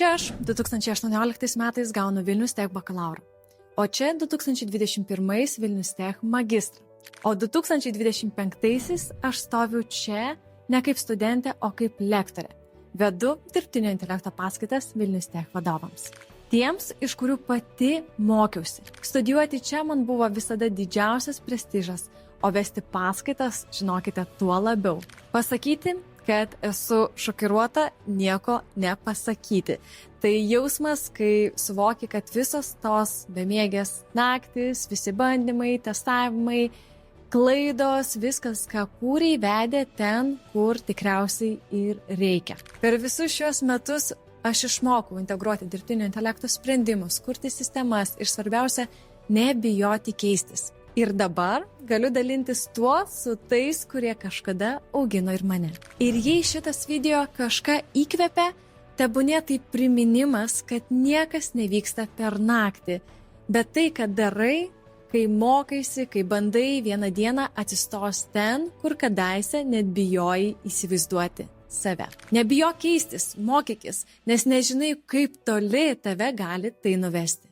Čia aš 2018 metais gaunu Vilnius Tech bakalaurą, o čia 2021 Vilnius Tech magistrą. O 2025 aš stoviu čia ne kaip studentė, o kaip lektorė. Vedu dirbtinio intelekto paskaitas Vilnius Tech vadovams. Tiems, iš kurių pati mokiausi. Studijuoti čia man buvo visada didžiausias prestižas, o vesti paskaitas, žinokite, tuo labiau. Pasakyti, kad esu šokiruota, nieko nepasakyti. Tai jausmas, kai suvoki, kad visos tos bemiegės naktis, visi bandymai, testavimai, klaidos, viskas, ką kūrei, vedė ten, kur tikriausiai ir reikia. Per visus šios metus aš išmokau integruoti dirbtinio intelekto sprendimus, kurti sistemas ir svarbiausia, nebijoti keistis. Ir dabar galiu dalintis tuo su tais, kurie kažkada augino ir mane. Ir jei šitas video kažką įkvepia, tebūnė tai priminimas, kad niekas nevyksta per naktį, bet tai, kad darai, kai mokaisi, kai bandai, vieną dieną atsistos ten, kur kadaise net bijojai įsivaizduoti save. Nebijok keistis, mokykis, nes nežinai, kaip toli tave gali tai nuvesti.